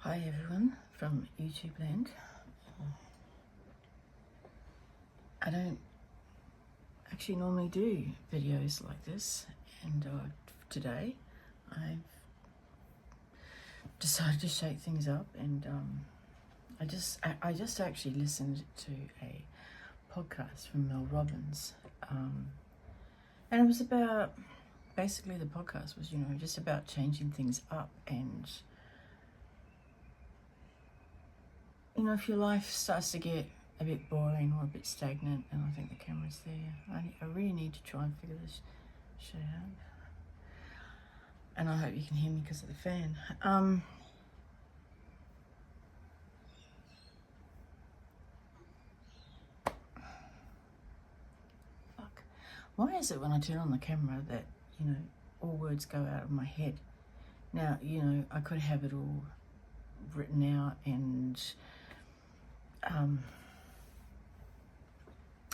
Hi everyone from YouTube land. I don't actually normally do videos like this, and today I've decided to shake things up, and I just actually listened to a podcast from Mel Robbins, and it was about, basically the podcast was, just about changing things up. And if your life starts to get a bit boring or a bit stagnant, and I think the camera's there, I really need to try and figure this shit out. And I hope you can hear me because of the fan. Fuck. Why is it when I turn on the camera that, all words go out of my head? Now, I could have it all written out and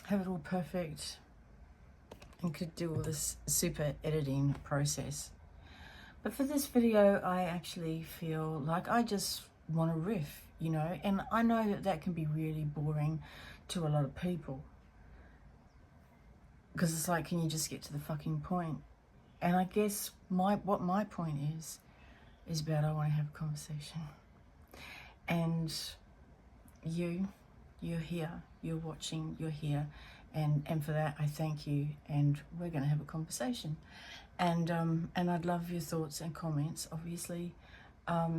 have it all perfect and could do all this super editing process. But for this video, I actually feel like I just want to riff, and I know that can be really boring to a lot of people, because it's like, can you just get to the fucking point? And I guess what my point is about, I want to have a conversation. And you're here, you're watching, you're here, and for that I thank you, and we're going to have a conversation. And I'd love your thoughts and comments, obviously. How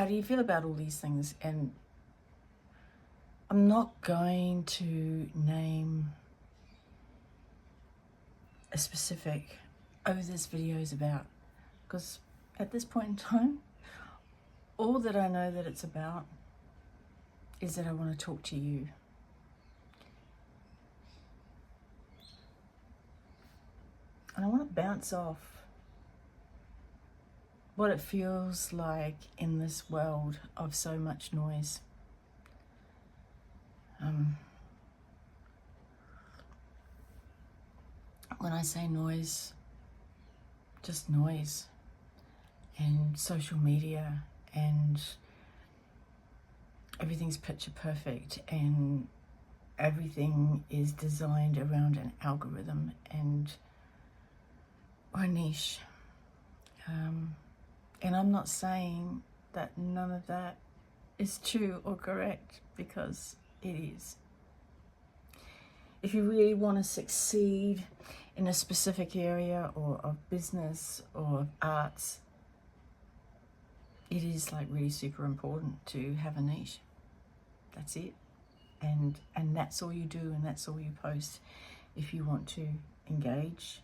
do you feel about all these things? And I'm not going to name a specific this video is about, because at this point in time, all that I know that it's about is that I want to talk to you. And I want to bounce off what it feels like in this world of so much noise. When I say noise, just noise, and social media, and everything's picture perfect, and everything is designed around an algorithm and a niche. And I'm not saying that none of that is true or correct, because it is. If you really want to succeed in a specific area, or of business, or of arts, it is like really super important to have a niche. That's it. And that's all you do, and that's all you post if you want to engage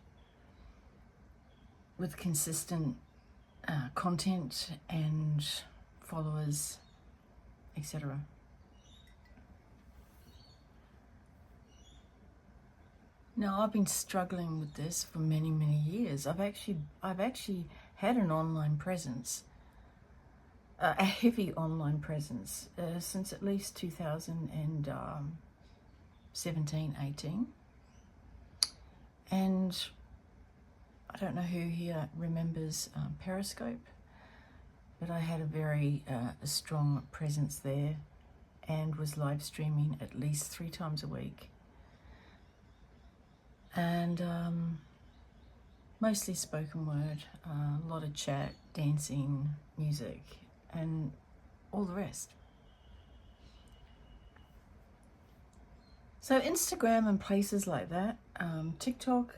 with consistent content and followers, etc. Now, I've been struggling with this for many years. I've actually had an online presence, a heavy online presence, since at least 2017, 18. And I don't know who here remembers Periscope, but I had a very strong presence there, and was live streaming at least 3 times a week. And mostly spoken word, a lot of chat, dancing, music, and all the rest. So Instagram and places like that, TikTok,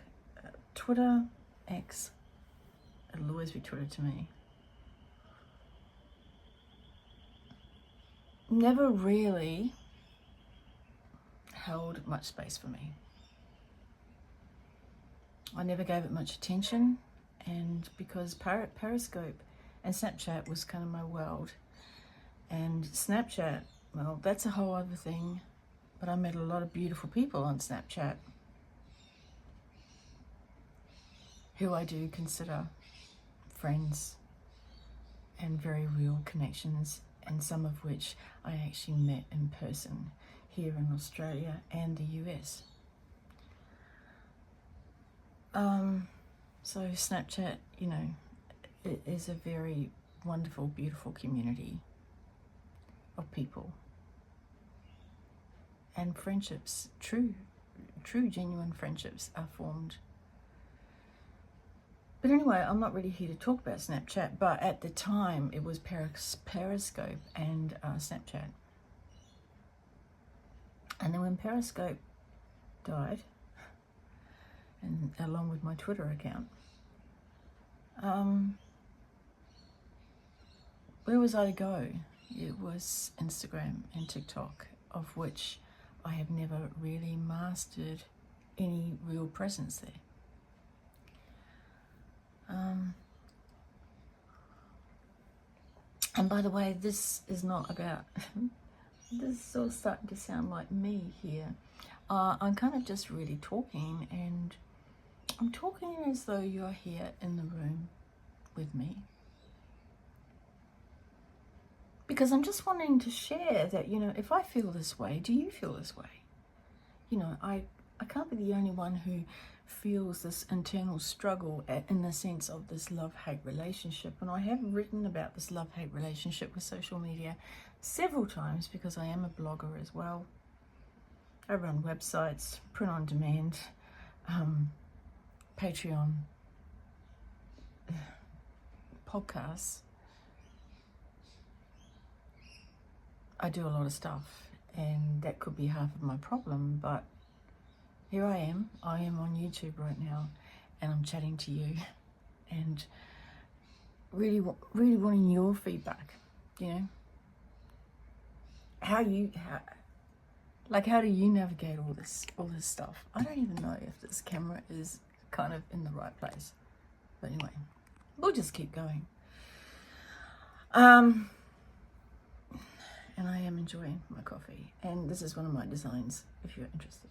Twitter, X, it'll always be Twitter to me, never really held much space for me. I never gave it much attention, and because Periscope and Snapchat was kind of my world. And Snapchat, well, that's a whole other thing, but I met a lot of beautiful people on Snapchat who I do consider friends and very real connections, and some of which I actually met in person here in Australia and the US. So Snapchat, it is a very wonderful, beautiful community of people and friendships, true, genuine friendships are formed. But anyway, I'm not really here to talk about Snapchat, but at the time it was Periscope and Snapchat. And then when Periscope died, and along with my Twitter account, where was I to go? It was Instagram and TikTok, of which I have never really mastered any real presence there. And by the way, this is not about, this is all starting to sound like me here. I'm kind of just really talking, and I'm talking as though you're here in the room with me. Because I'm just wanting to share that, you know, if I feel this way, do you feel this way? You know, I can't be the only one who feels this internal struggle in the sense of this love-hate relationship. And I have written about this love-hate relationship with social media several times because I am a blogger as well. I run websites, print on demand, Patreon, podcasts. I do a lot of stuff, and that could be half of my problem, but here I am on YouTube right now, and I'm chatting to you, and really wanting your feedback, you know. How do you navigate all this stuff? I don't even know if this camera is kind of in the right place, but anyway, we'll just keep going. And I am enjoying my coffee, and this is one of my designs if you're interested.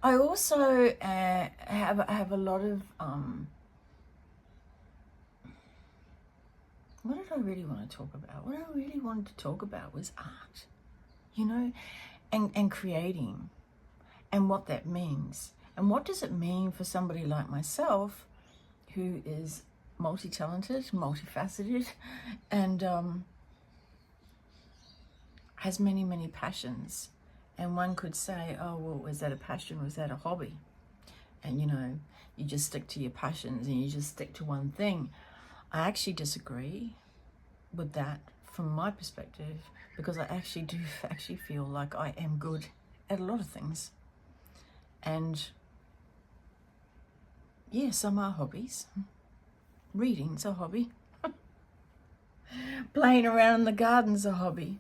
I also have a lot of what did I really want to talk about? What I really wanted to talk about was art, you know, and creating, and what that means, and what does it mean for somebody like myself who is multi-talented, multifaceted, and has many passions. And one could say, oh, well, was that a passion? Was that a hobby? And, you know, you just stick to your passions and you just stick to one thing. I actually disagree with that from my perspective, because I actually do feel like I am good at a lot of things. And yeah, some are hobbies. Reading's a hobby. Playing around in the garden's a hobby.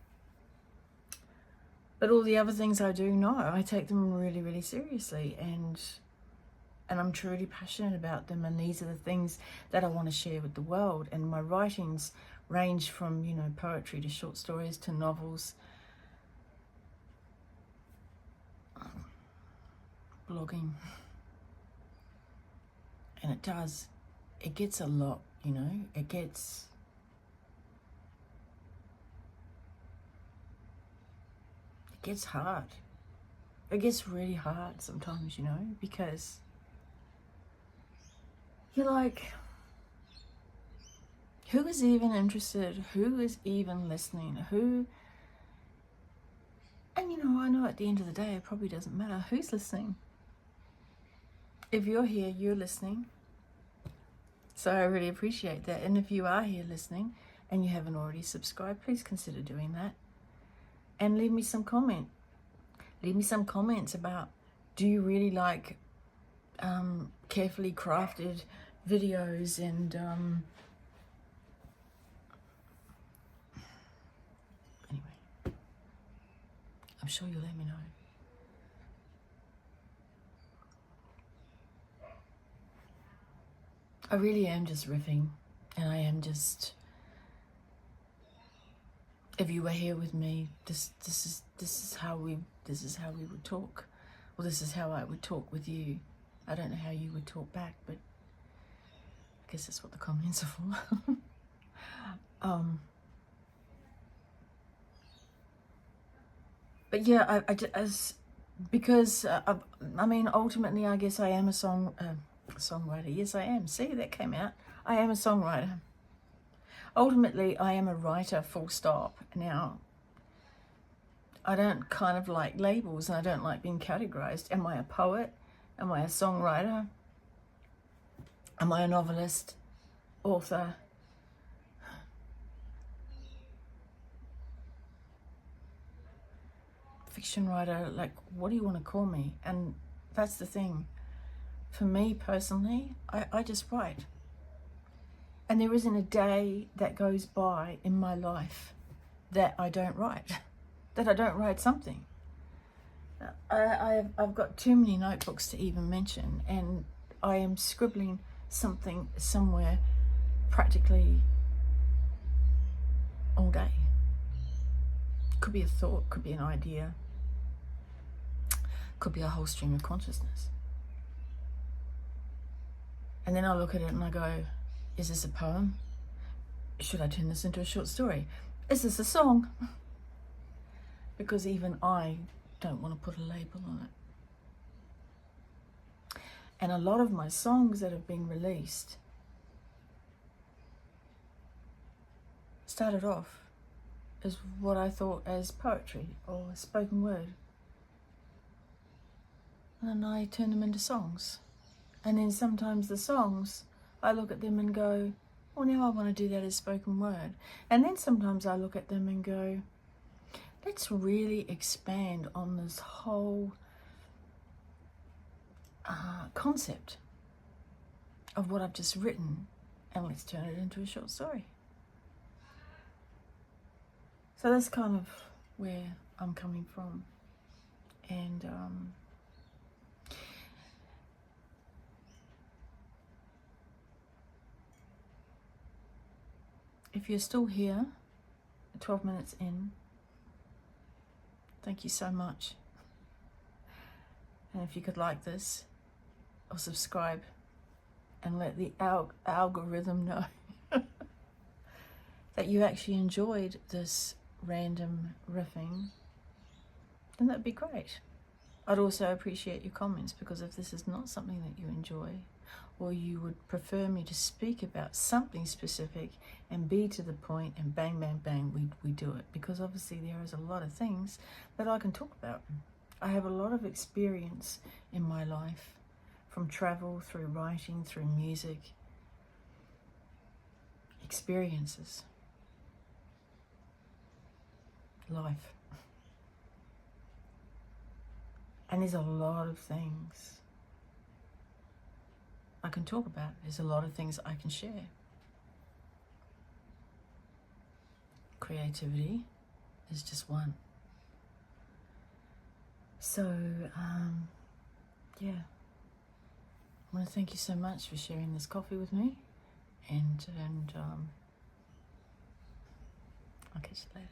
But all the other things I do, no, I take them really seriously, and I'm truly passionate about them, and these are the things that I want to share with the world. And my writings range from, you know, poetry to short stories to novels, blogging, and it gets a lot, you know, it gets hard. It gets really hard sometimes, you know, because you're like, who is even interested? Who is even listening? Who? And you know, I know at the end of the day, it probably doesn't matter who's listening. If you're here, you're listening. So I really appreciate that. And if you are here listening and you haven't already subscribed, please consider doing that. And leave me some comment. Leave me some comments about, do you really like carefully crafted videos, and anyway, I'm sure you'll let me know. I really am just riffing, and I am just, if you were here with me, this is how we would talk. Well, this is how I would talk with you. I don't know how you would talk back, but I guess that's what the comments are for. But yeah, because I mean, ultimately, I guess I am a songwriter. Yes, I am. See, that came out. I am a songwriter. Ultimately, I am a writer, full stop. Now, I don't kind of like labels, and I don't like being categorized. Am I a poet? Am I a songwriter? Am I a novelist, author? Fiction writer? Like, what do you want to call me? And that's the thing. For me personally, I just write. And there isn't a day that goes by in my life that I don't write, that I don't write something. I've got too many notebooks to even mention, and I am scribbling something somewhere practically all day. Could be a thought, could be an idea, could be a whole stream of consciousness. And then I look at it and I go, is this a poem? Should I turn this into a short story? Is this a song? Because even I don't want to put a label on it. And a lot of my songs that have been released started off as what I thought as poetry or spoken word. And then I turn them into songs. And then sometimes the songs, I look at them and go, well, now I want to do that as spoken word. And then sometimes I look at them and go, let's really expand on this whole concept of what I've just written, and let's turn it into a short story. So that's kind of where I'm coming from. And if you're still here, 12 minutes in, thank you so much. And if you could like this or subscribe and let the algorithm know that you actually enjoyed this random riffing, then that'd be great. I'd also appreciate your comments, because if this is not something that you enjoy, or you would prefer me to speak about something specific and be to the point and bang, bang, bang, we do it. Because obviously there is a lot of things that I can talk about. I have a lot of experience in my life, from travel, through writing, through music, experiences, life. And there's a lot of things I can talk about. There's a lot of things I can share. Creativity is just one. So, yeah. I want to thank you so much for sharing this coffee with me. And I'll catch you later.